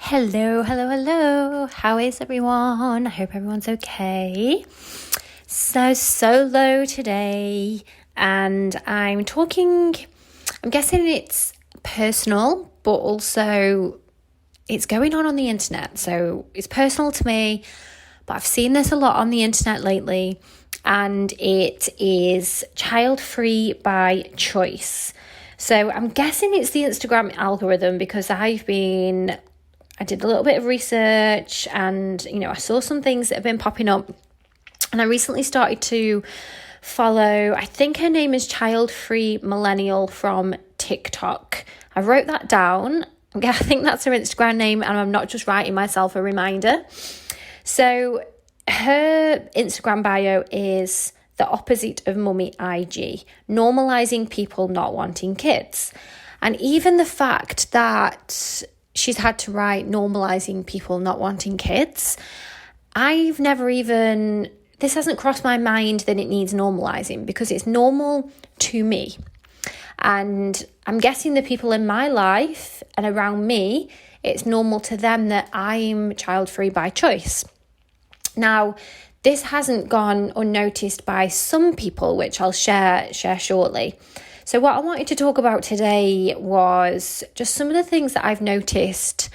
Hello, hello, hello. How is everyone? I hope everyone's okay. So solo today, and I'm guessing it's personal, but also it's going on the internet. So it's personal to me, but I've seen this a lot on the internet lately, and it is child-free by choice. So I'm guessing it's the Instagram algorithm because I did a little bit of research and, I saw some things that have been popping up. And I recently started to follow, I think her name is Child Free Millennial from TikTok. I wrote that down. I think that's her Instagram name, and I'm not just writing myself a reminder. So her Instagram bio is the opposite of mummy IG, normalizing people not wanting kids. And even the fact that she's had to write normalizing people not wanting kids, this hasn't crossed my mind that it needs normalizing because it's normal to me. And I'm guessing the people in my life and around me, it's normal to them that I'm child-free by choice. Now, this hasn't gone unnoticed by some people, which I'll share shortly. So what I wanted to talk about today was just some of the things that I've noticed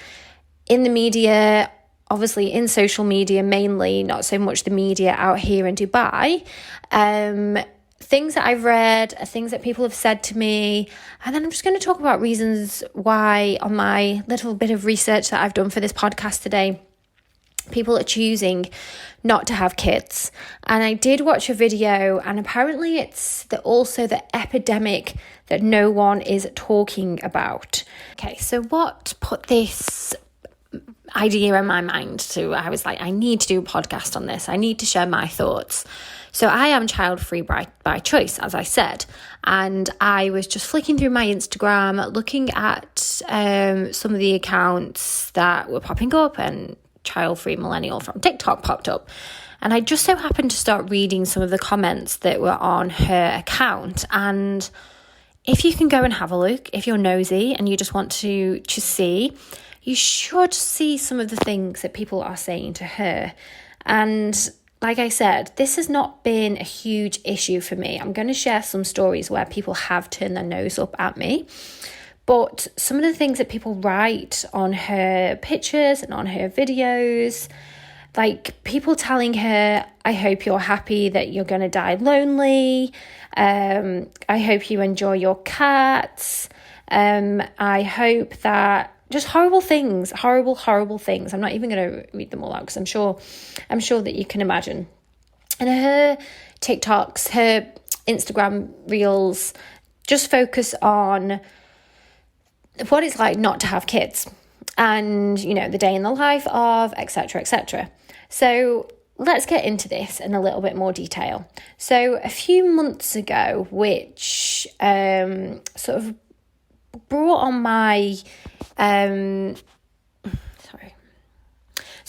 in the media, obviously in social media mainly, not so much the media out here in Dubai. Things that I've read, things that people have said to me, and then I'm just going to talk about reasons why on my little bit of research that I've done for this podcast today, people are choosing not to have kids. And I did watch a video, and apparently it's also the epidemic that no one is talking about. Okay, so what put this idea in my mind? So I was like, I need to do a podcast on this. I need to share my thoughts. So I am child-free by choice, as I said. And I was just flicking through my Instagram, looking at some of the accounts that were popping up, and child-free millennial from TikTok popped up. And I just so happened to start reading some of the comments that were on her account. And if you can go and have a look, if you're nosy and you just want to see, you should see some of the things that people are saying to her. And like I said, this has not been a huge issue for me. I'm going to share some stories where people have turned their nose up at me. But some of the things that people write on her pictures and on her videos, like people telling her, I hope you're happy that you're going to die lonely. I hope you enjoy your cats. I hope that just horrible things, horrible things. I'm not even going to read them all out because I'm sure that you can imagine. And her TikToks, her Instagram reels just focus on what it's like not to have kids and, the day in the life of, etc. So let's get into this in a little bit more detail. So a few months ago, which sort of brought on my, So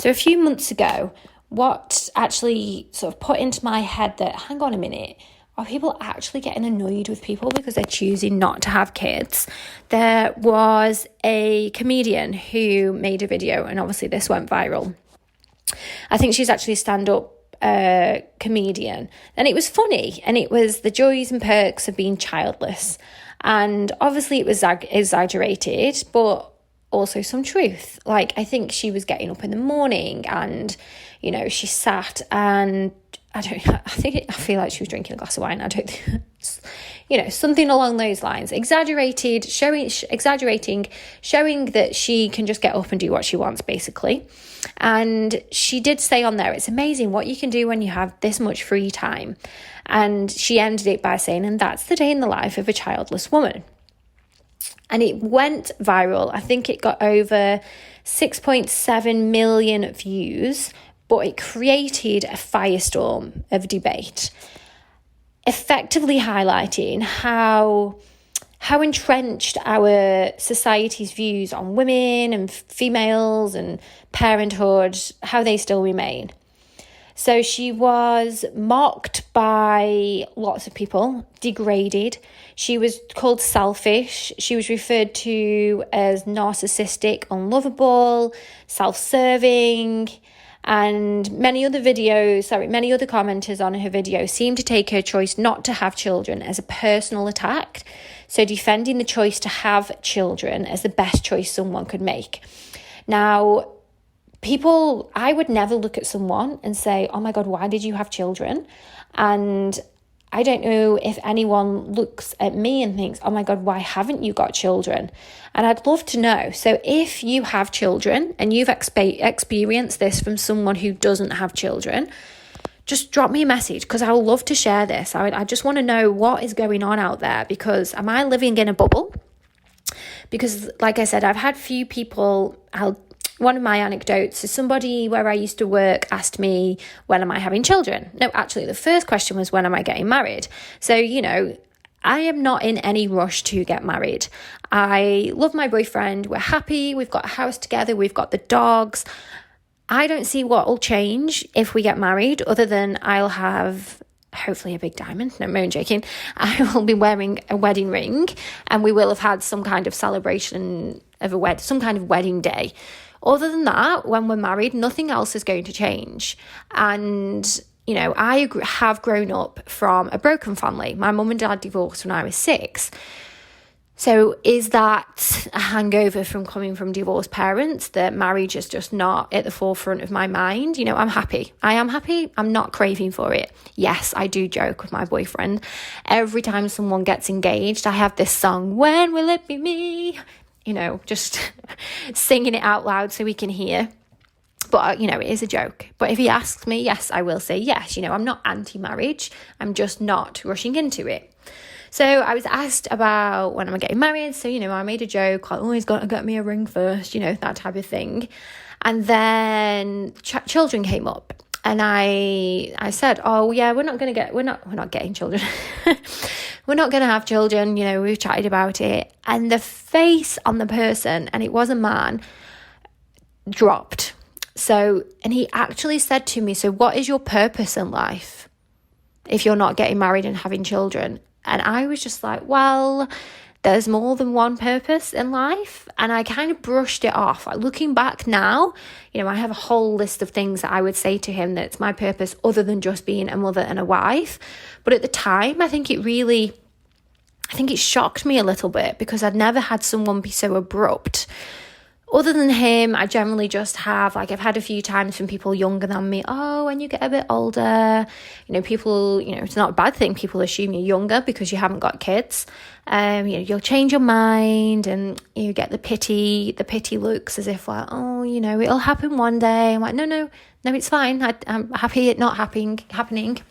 a few months ago, what actually sort of put into my head that, hang on a minute, are people actually getting annoyed with people because they're choosing not to have kids? There was a comedian who made a video, and obviously this went viral. I think she's actually a stand-up comedian. And it was funny, and it was the joys and perks of being childless. And obviously it was exaggerated, but also some truth. Like, I think she was getting up in the morning and, she sat and I feel like she was drinking a glass of wine. I don't think, something along those lines. Exaggerating, showing that she can just get up and do what she wants, basically. And she did say on there, it's amazing what you can do when you have this much free time. And she ended it by saying, and that's the day in the life of a childless woman. And it went viral. I think it got over 6.7 million views, but it created a firestorm of debate, effectively highlighting how entrenched our society's views on women and females and parenthood, how they still remain. So she was mocked by lots of people, degraded. She was called selfish. She was referred to as narcissistic, unlovable, self-serving, and many other commenters on her video seemed to take her choice not to have children as a personal attack. So defending the choice to have children as the best choice someone could make. Now, I would never look at someone and say, oh my God, why did you have children? And I don't know if anyone looks at me and thinks, oh my God, why haven't you got children? And I'd love to know. So if you have children and you've experienced this from someone who doesn't have children, just drop me a message, because I would love to share this. I just want to know what is going on out there, because am I living in a bubble? Because like I said, I've had few people, one of my anecdotes is somebody where I used to work asked me, when am I having children? No, actually, the first question was, when am I getting married? So, I am not in any rush to get married. I love my boyfriend. We're happy. We've got a house together. We've got the dogs. I don't see what will change if we get married, other than I'll have hopefully a big diamond. No, I'm joking. I will be wearing a wedding ring, and we will have had some kind of celebration of some kind of wedding day. Other than that, when we're married, nothing else is going to change. And, I have grown up from a broken family. My mum and dad divorced when I was 6. So is that a hangover from coming from divorced parents, that marriage is just not at the forefront of my mind? I'm happy. I am happy. I'm not craving for it. Yes, I do joke with my boyfriend. Every time someone gets engaged, I have this song, When Will It Be Me? Just singing it out loud so we can hear. But, it is a joke. But if he asks me, yes, I will say yes. I'm not anti-marriage. I'm just not rushing into it. So I was asked about when I'm getting married. So, I made a joke, like, oh, he's got to get me a ring first, that type of thing. And then children came up. And I said, oh, yeah, we're not getting children. We're not going to have children. We've chatted about it. And the face on the person, and it was a man, dropped. And he actually said to me, so what is your purpose in life if you're not getting married and having children? And I was just like, well, there's more than one purpose in life. And I kind of brushed it off. Looking back now, I have a whole list of things that I would say to him that's my purpose, other than just being a mother and a wife. But at the time, I think it shocked me a little bit, because I'd never had someone be so abrupt. Other than him, I generally just have, I've had a few times from people younger than me, oh, when you get a bit older, people, it's not a bad thing. People assume you're younger because you haven't got kids. You'll change your mind, and you get the pity looks, as if like, oh, it'll happen one day. I'm like, no, it's fine. I'm happy it not happening.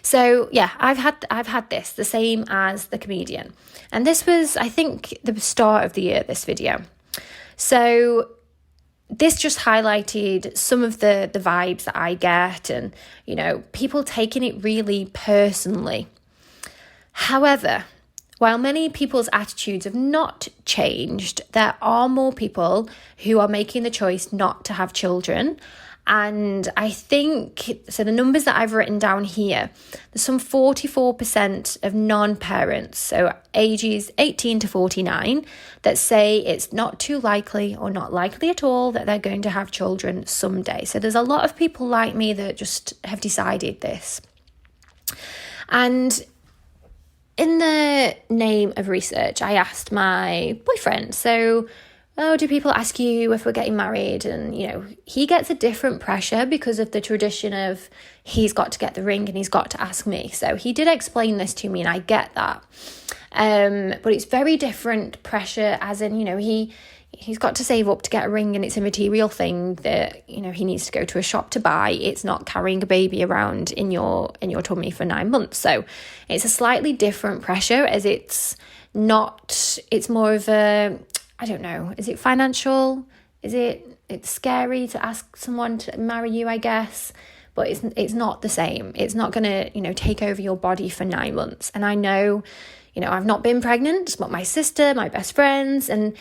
So yeah, I've had this, the same as the comedian. And this was, I think, the start of the year, this video. So this just highlighted some of the vibes that I get, and, people taking it really personally. However, while many people's attitudes have not changed, there are more people who are making the choice not to have children. And I think, so the numbers that I've written down here, there's some 44% of non-parents, so ages 18 to 49, that say it's not too likely or not likely at all that they're going to have children someday. So there's a lot of people like me that just have decided this. And in the name of research, I asked my boyfriend, do people ask you if we're getting married? And, he gets a different pressure because of the tradition of he's got to get the ring and he's got to ask me. So he did explain this to me, and I get that. But it's very different pressure, as in, he's got to save up to get a ring, and it's a material thing that, he needs to go to a shop to buy. It's not carrying a baby around in your tummy for 9 months. So it's a slightly different pressure, as it's more of a, I don't know, is it financial? It's scary to ask someone to marry you, I guess, but it's not the same. It's not going to, take over your body for 9 months. And I know, I've not been pregnant, but my sister, my best friends, and,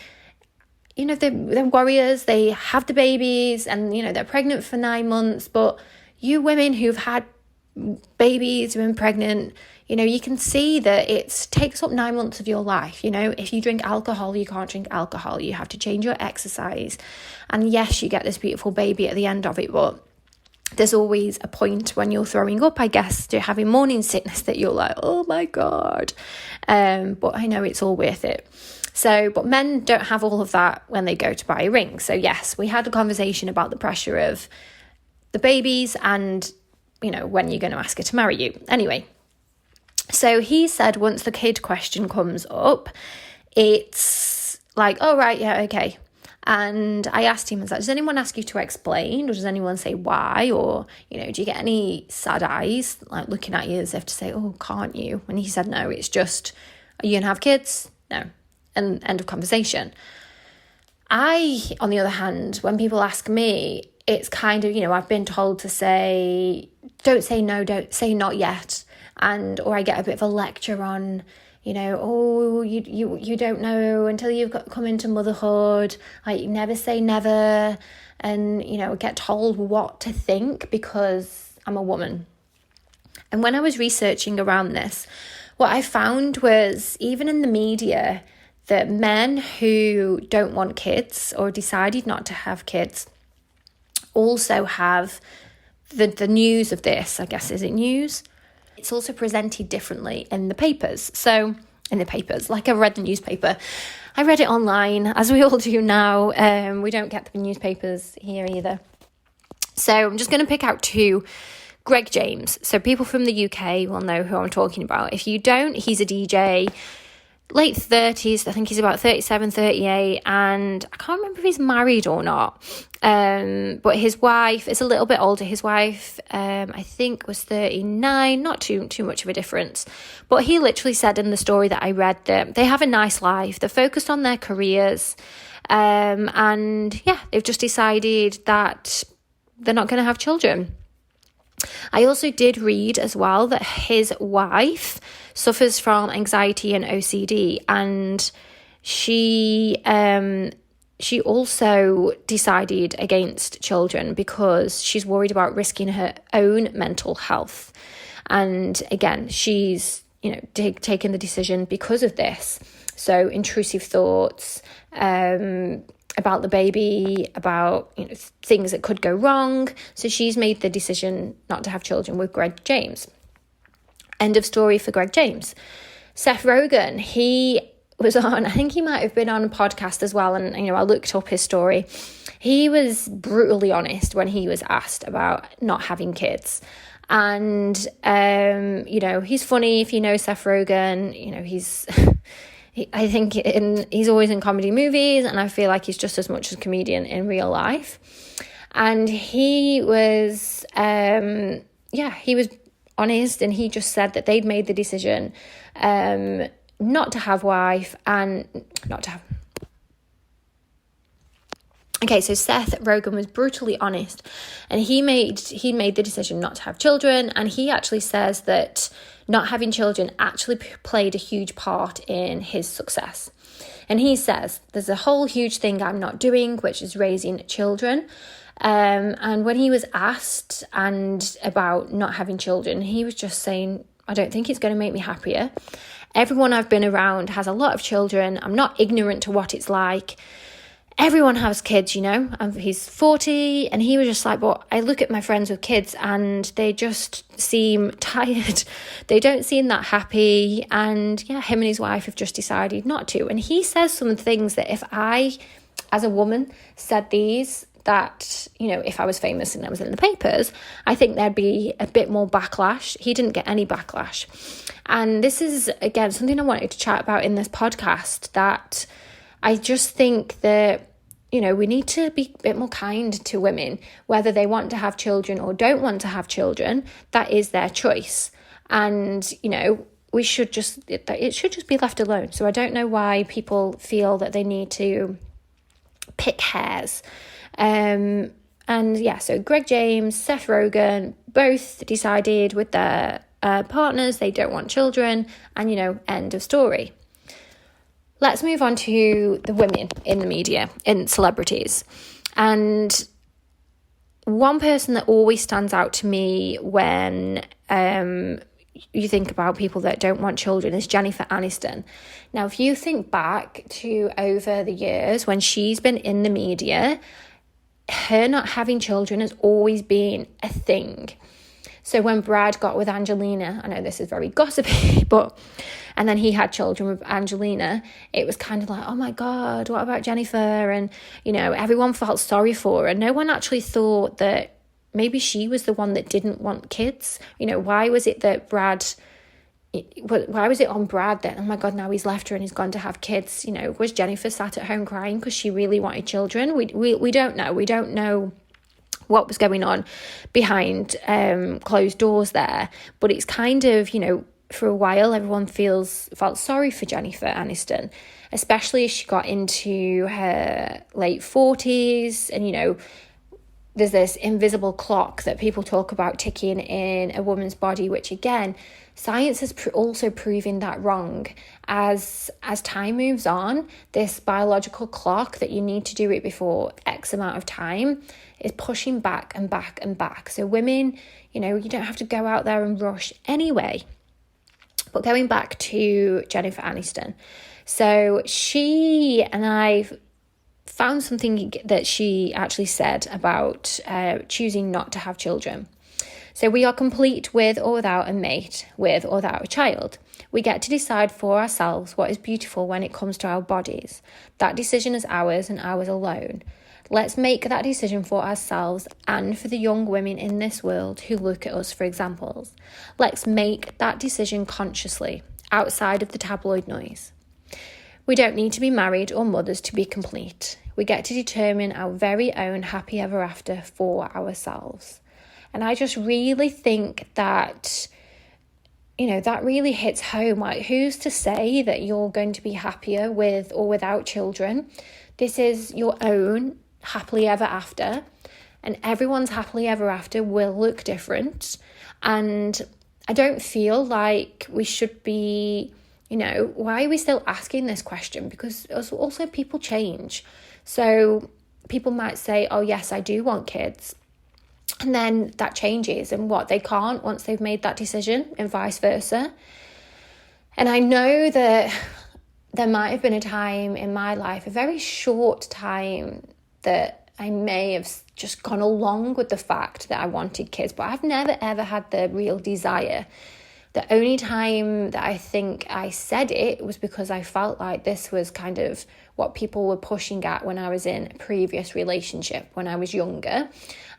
they're warriors, they have the babies, and, they're pregnant for 9 months, but, you women who've had babies, been pregnant, you can see that it takes up 9 months of your life. If you drink alcohol, you can't drink alcohol. You have to change your exercise. And yes, you get this beautiful baby at the end of it, but there's always a point when you're throwing up, I guess, to having morning sickness that you're like, oh my God. But I know it's all worth it. So, but men don't have all of that when they go to buy a ring. So yes, we had a conversation about the pressure of the babies and, when you're going to ask her to marry you. Anyway, so he said once the kid question comes up, it's like, oh, right, yeah, okay. And I asked him, I was like, does anyone ask you to explain, or does anyone say why? Or, do you get any sad eyes, like looking at you as if to say, oh, can't you? And he said, no, it's just, are you going to have kids? No. And end of conversation. On the other hand, when people ask me, it's kind of, I've been told to say, don't say no, don't say not yet. Or I get a bit of a lecture on, oh, you don't know until you've come into motherhood. Like, never say never. And, get told what to think because I'm a woman. And when I was researching around this, what I found was even in the media, that men who don't want kids or decided not to have kids also have the news of this, I guess, is it news? It's also presented differently in the papers. So in the papers, like I read the newspaper. I read it online, as we all do now. We don't get the newspapers here either. So I'm just going to pick out two. Greg James. So people from the UK will know who I'm talking about. If you don't, he's a DJ. Late 30s, I think he's about 37, 38, and I can't remember if he's married or not, but his wife is a little bit older. His wife, I think, was 39, not too much of a difference, but he literally said in the story that I read that they have a nice life, they're focused on their careers, and yeah, they've just decided that they're not going to have children. I also did read as well that his wife suffers from anxiety and OCD, and she also decided against children because she's worried about risking her own mental health. And again, she's taken the decision because of this. So intrusive thoughts, about the baby, about things that could go wrong. So she's made the decision not to have children with Greg James. End of story for Greg James. Seth Rogen, he was on, I think he might have been on a podcast as well, and I looked up his story. He was brutally honest when he was asked about not having kids. And he's funny. If you know Seth Rogen, he's I think he's always in comedy movies, and I feel like he's just as much a comedian in real life. And he was, he was honest, and he just said that they'd made the decision not to have wife and not to have... Okay, so Seth Rogen was brutally honest, and he made the decision not to have children, and he actually says that not having children actually played a huge part in his success. And he says, there's a whole huge thing I'm not doing, which is raising children. And when he was asked about not having children, he was just saying, I don't think it's going to make me happier. Everyone I've been around has a lot of children. I'm not ignorant to what it's like. Everyone has kids, he's 40, and he was just like, well, I look at my friends with kids and they just seem tired. They don't seem that happy. And yeah, him and his wife have just decided not to. And he says some things that if I, as a woman, said these, that, if I was famous and I was in the papers, I think there'd be a bit more backlash. He didn't get any backlash. And this is, again, something I wanted to chat about in this podcast, that I just think that, we need to be a bit more kind to women, whether they want to have children or don't want to have children. That is their choice. And, it should just be left alone. So I don't know why people feel that they need to pick hairs. So Greg James, Seth Rogen, both decided with their partners they don't want children, and, end of story. Let's move on to the women in the media, in celebrities. And one person that always stands out to me when you think about people that don't want children is Jennifer Aniston. Now, if you think back to over the years when she's been in the media, her not having children has always been a thing. So when Brad got with Angelina, I know this is very gossipy, and then he had children with Angelina, it was kind of like, oh my God, what about Jennifer? And, everyone felt sorry for her. And no one actually thought that maybe she was the one that didn't want kids. Why was it that why was it on Brad that, oh my God, now he's left her and he's gone to have kids? Was Jennifer sat at home crying because she really wanted children? We don't know. We don't know what was going on behind closed doors there. But it's kind of, for a while, everyone felt sorry for Jennifer Aniston, especially as she got into her late 40s. And, there's this invisible clock that people talk about ticking in a woman's body, which again, science has also proven that wrong. As time moves on, this biological clock that you need to do it before X amount of time is pushing back and back and back. So women, you don't have to go out there and rush anyway. But going back to Jennifer Aniston, so she and I found something that she actually said about choosing not to have children. So we are complete with or without a mate, with or without a child. We get to decide for ourselves what is beautiful when it comes to our bodies. That decision is ours and ours alone. Let's make that decision for ourselves and for the young women in this world who look at us for examples. Let's make that decision consciously, outside of the tabloid noise. We don't need to be married or mothers to be complete. We get to determine our very own happy ever after for ourselves. And I just really think that, that really hits home. Like, who's to say that you're going to be happier with or without children? This is your own happily ever after, and everyone's happily ever after will look different. And I don't feel like we should be, why are we still asking this question? Because also people change. So people might say, oh yes, I do want kids. And then that changes, and they can't once they've made that decision, and vice versa. And I know that there might have been a time in my life, a very short time, that I may have just gone along with the fact that I wanted kids, but I've never ever had the real desire. The only time that I think I said it was because I felt like this was kind of what people were pushing at when I was in a previous relationship when I was younger.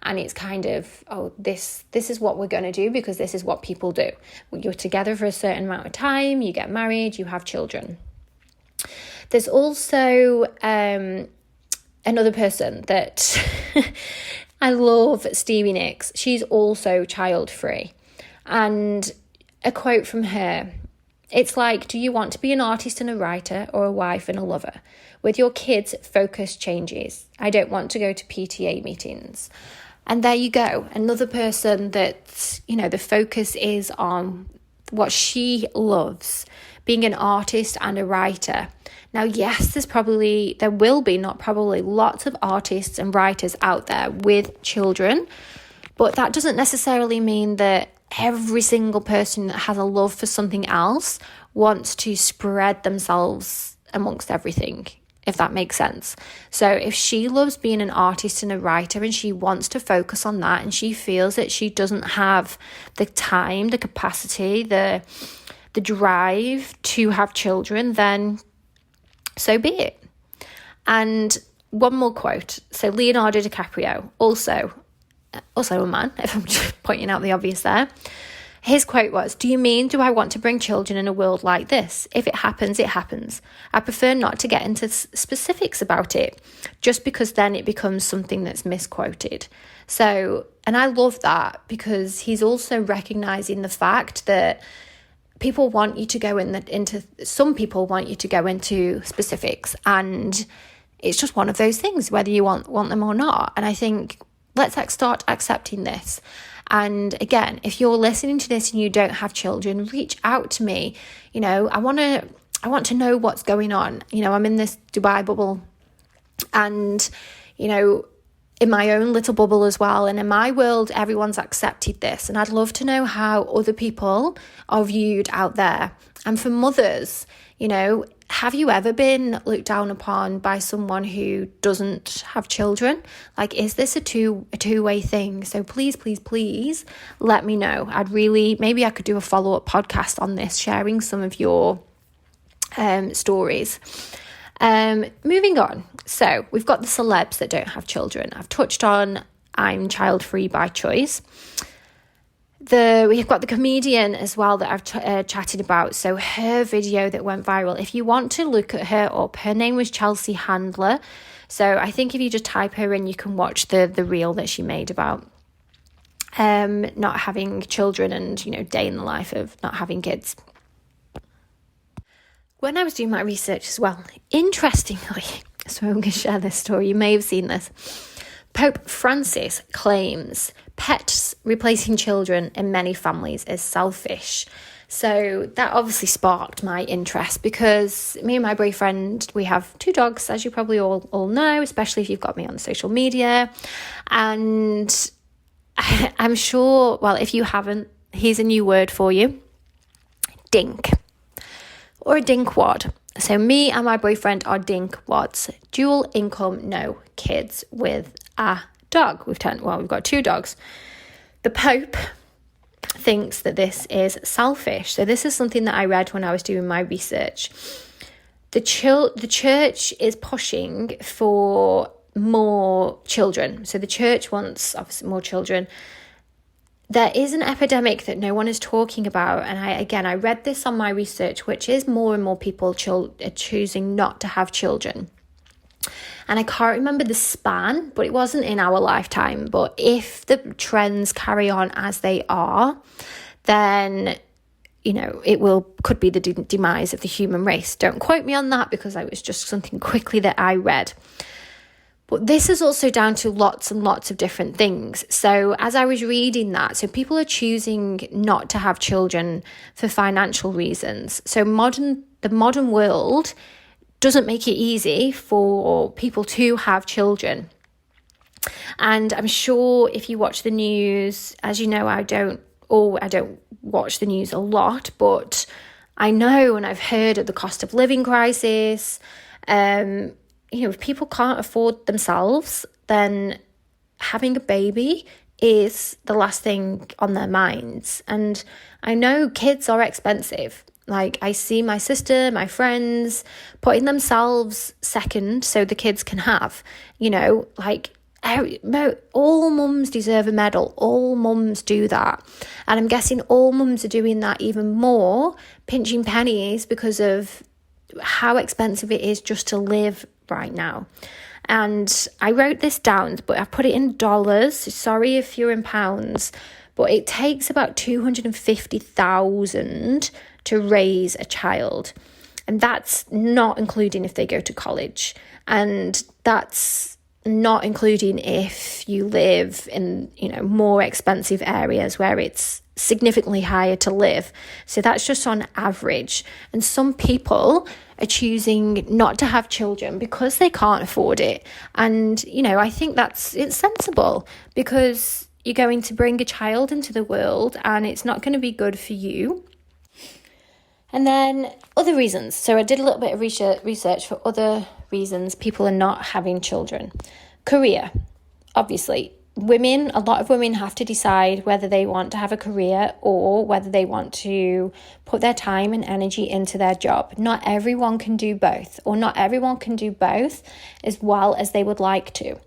And it's kind of, oh, this is what we're going to do because this is what people do. You're together for a certain amount of time, you get married, you have children. There's also another person that I love, Stevie Nicks. She's also child-free. And a quote from her, it's like, do you want to be an artist and a writer or a wife and a lover? With your kids, focus changes. I don't want to go to PTA meetings. And there you go. Another person that, the focus is on what she loves, being an artist and a writer. Now, yes, there will be lots of artists and writers out there with children, but that doesn't necessarily mean that every single person that has a love for something else wants to spread themselves amongst everything, if that makes sense. So if she loves being an artist and a writer and she wants to focus on that, and she feels that she doesn't have the time, the capacity, the drive to have children, then so be it. And one more quote. So Leonardo DiCaprio, also a man, if I'm just pointing out the obvious there. His quote was, do I want to bring children in a world like this? If it happens, it happens. I prefer not to get into specifics about it, just because then it becomes something that's misquoted. So, and I love that because he's also recognizing the fact that people want you to go some people want you to go into specifics, and it's just one of those things, whether you want them or not. And I think let's start accepting this. And again, if you're listening to this and you don't have children, reach out to me. I want to know what's going on. I'm in this Dubai bubble, and in my own little bubble as well. And in my world, everyone's accepted this. And I'd love to know how other people are viewed out there. And for mothers, you know, have you ever been looked down upon by someone who doesn't have children? Like, is this a two-way thing? So please, please, please let me know. Maybe I could do a follow-up podcast on this, sharing some of your stories. Moving on. So we've got the celebs that don't have children. I've touched on I'm child-free by choice. We've got the comedian as well that I've chatted about. So her video that went viral, if you want to look at her up, her name was Chelsea Handler. So I think if you just type her in, you can watch the reel that she made about not having children and, you know, day in the life of not having kids. When I was doing my research as well, interestingly, so I'm going to share this story, you may have seen this. Pope Francis claims pets replacing children in many families is selfish. So that obviously sparked my interest because me and my boyfriend, we have 2 dogs, as you probably all know, especially if you've got me on social media. And I'm sure, well, if you haven't, here's a new word for you. Dink. Or a dinkwad. So me and my boyfriend are dinkwads. Dual income, no kids with a dog. We've got 2 dogs. The Pope thinks that this is selfish. So this is something that I read when I was doing my research. The church is pushing for more children. So the church wants obviously more children. There is an epidemic that no one is talking about. And I read this on my research, which is more and more people are choosing not to have children. And I can't remember the span, but it wasn't in our lifetime. But if the trends carry on as they are, then, you know, could be the demise of the human race. Don't quote me on that because it was just something quickly that I read. But this is also down to lots and lots of different things. So as I was reading that, so people are choosing not to have children for financial reasons. So the modern world doesn't make it easy for people to have children. And I'm sure if you watch the news, as you know, I don't watch the news a lot, but I know and I've heard of the cost of living crisis. You know, if people can't afford themselves, then having a baby is the last thing on their minds. And I know kids are expensive. Like, I see my sister, my friends putting themselves second so the kids can have, you know, like, all mums deserve a medal. All mums do that. And I'm guessing all mums are doing that even more, pinching pennies because of how expensive it is just to live right now. And I wrote this down, but I put it in dollars. Sorry if you're in pounds, but it takes about 250,000 to raise a child. And that's not including if they go to college. And that's not including if you live in, you know, more expensive areas where it's significantly higher to live. So that's just on average. And some people are choosing not to have children because they can't afford it. And, you know, I think it's sensible because you're going to bring a child into the world and it's not going to be good for you. And then other reasons. So I did a little bit of research for other reasons people are not having children. Career. Obviously, a lot of women have to decide whether they want to have a career or whether they want to put their time and energy into their job. Not everyone can do both, or not everyone can do both as well as they would like to.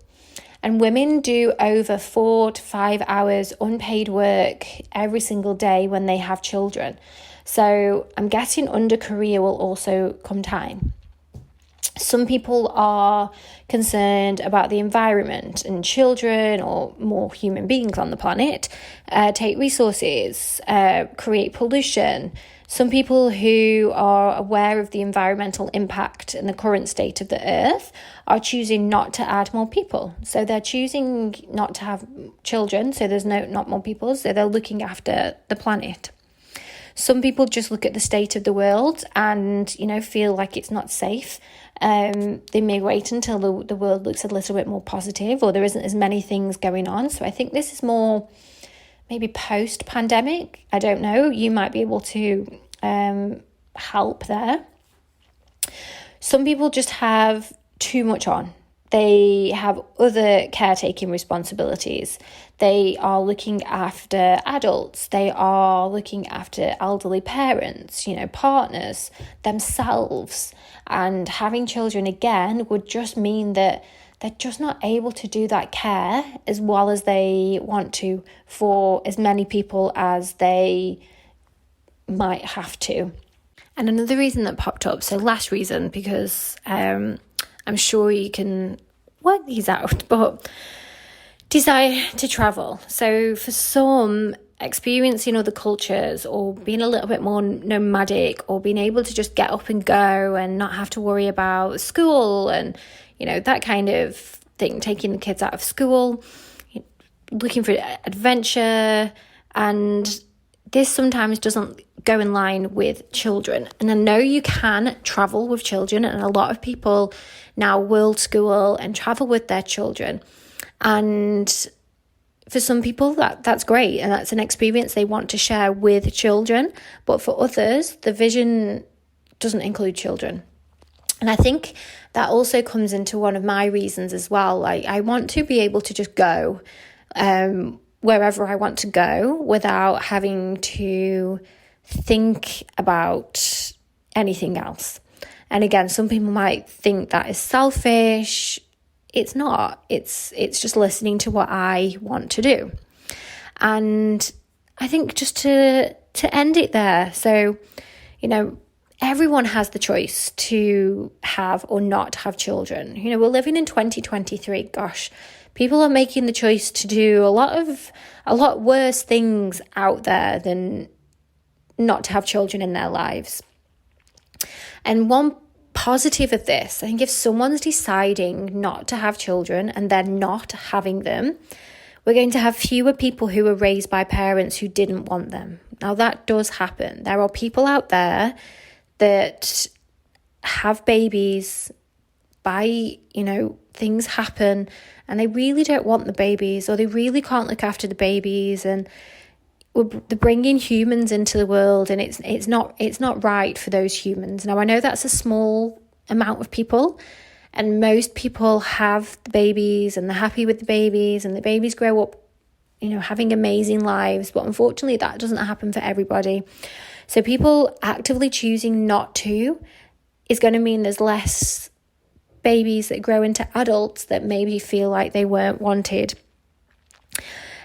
And women do over 4 to 5 hours unpaid work every single day when they have children. So I'm guessing under career will also come time. Some people are concerned about the environment and children or more human beings on the planet take resources, create pollution. Some people who are aware of the environmental impact and the current state of the earth are choosing not to add more people. So they're choosing not to have children, so there's not more people, so they're looking after the planet. Some people just look at the state of the world and, you know, feel like it's not safe They may wait until the world looks a little bit more positive, or there isn't as many things going on. So I think this is more maybe post-pandemic. I don't know. You might be able to help there. Some people just have too much on. They have other caretaking responsibilities. They are looking after adults. They are looking after elderly parents, partners, themselves. And having children again would just mean that they're just not able to do that care as well as they want to for as many people as they might have to. And another reason that popped up, so last reason, because I'm sure you can work these out, but desire to travel. So for some, experiencing other cultures or being a little bit more nomadic, or being able to just get up and go and not have to worry about school and, that kind of thing, taking the kids out of school, looking for adventure. And this sometimes doesn't go in line with children. And I know you can travel with children, and a lot of people now world school and travel with their children. And for some people, that's great, and that's an experience they want to share with children. But for others, the vision doesn't include children. And I think that also comes into one of my reasons as well. Like, I want to be able to just go wherever I want to go without having to think about anything else. And again, some people might think that is selfish. It's not. It's just listening to what I want to do. And I think just to end it there. So, everyone has the choice to have or not have children. We're living in 2023. Gosh, people are making the choice to do a lot worse things out there than not to have children in their lives. And one positive of this, I think, if someone's deciding not to have children and they're not having them, we're going to have fewer people who were raised by parents who didn't want them. Now, that does happen. There are people out there that have babies by, things happen, and they really don't want the babies, or they really can't look after the babies, and they're bringing humans into the world, and it's not right for those humans. Now, I know that's a small amount of people, and most people have the babies and they're happy with the babies, and the babies grow up, having amazing lives. But unfortunately, that doesn't happen for everybody. So people actively choosing not to is going to mean there's less babies that grow into adults that maybe feel like they weren't wanted.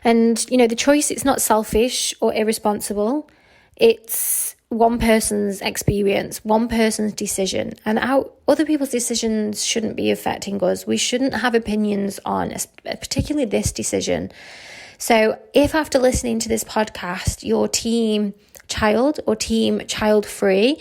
And, the choice, it's not selfish or irresponsible. It's one person's experience, one person's decision. And other people's decisions shouldn't be affecting us. We shouldn't have opinions on particularly this decision. So if after listening to this podcast, you're team child or team child free,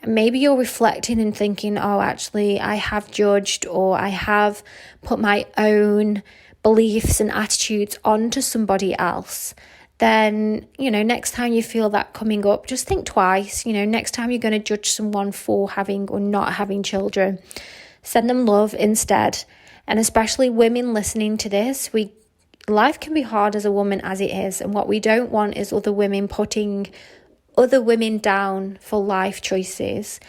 maybe you're reflecting and thinking, oh, actually, I have judged, or I have put my own beliefs and attitudes onto somebody else, then, next time you feel that coming up, just think twice. Next time you're going to judge someone for having or not having children, send them love instead. And especially women listening to this, life can be hard as a woman as it is. And what we don't want is other women putting other women down for life choices.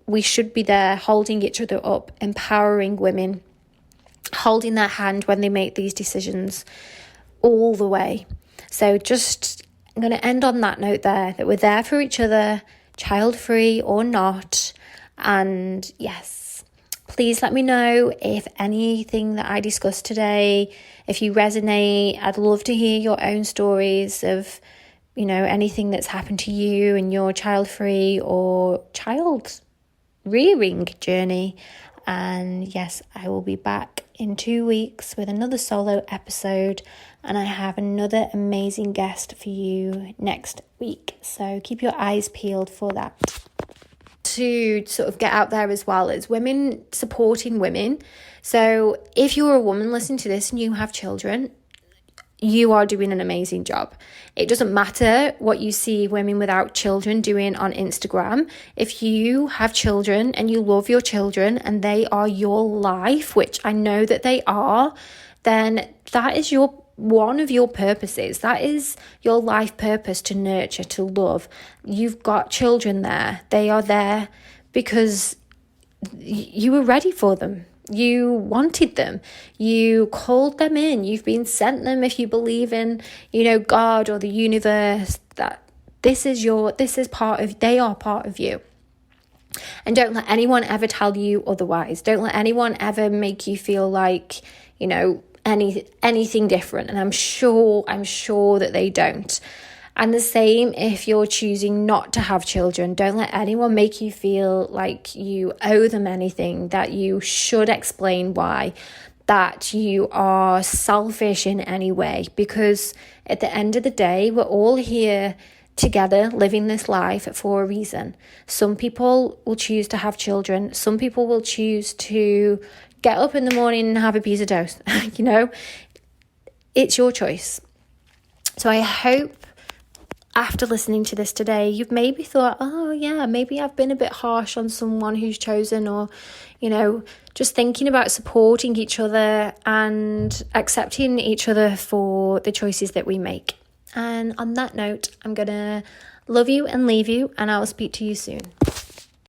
We should be there holding each other up, empowering women, holding their hand when they make these decisions all the way. So I'm going to end on that note there, that we're there for each other, child-free or not. And yes, please let me know if anything that I discussed today, if you resonate. I'd love to hear your own stories of, anything that's happened to you in your child-free or child rearing journey. And yes, I will be back in 2 weeks with another solo episode, and I have another amazing guest for you next week. So keep your eyes peeled for that. To sort of get out there as well as women supporting women. So if you're a woman listening to this and you have children, you are doing an amazing job. It doesn't matter what you see women without children doing on Instagram. If you have children and you love your children and they are your life, which I know that they are, then that is one of your purposes. That is your life purpose, to nurture, to love. You've got children there. They are there because you were ready for them. You wanted them. You called them in. You've been sent them. If you believe in, God or the universe, that they are part of you. And don't let anyone ever tell you otherwise. Don't let anyone ever make you feel like, anything different. And I'm sure that they don't. And the same if you're choosing not to have children. Don't let anyone make you feel like you owe them anything, that you should explain why, that you are selfish in any way. Because at the end of the day, we're all here together living this life for a reason. Some people will choose to have children. Some people will choose to get up in the morning and have a piece of toast. It's your choice. So I hope after listening to this today, you've maybe thought, oh yeah, maybe I've been a bit harsh on someone who's chosen, or, just thinking about supporting each other and accepting each other for the choices that we make. And on that note, I'm going to love you and leave you, and I'll speak to you soon.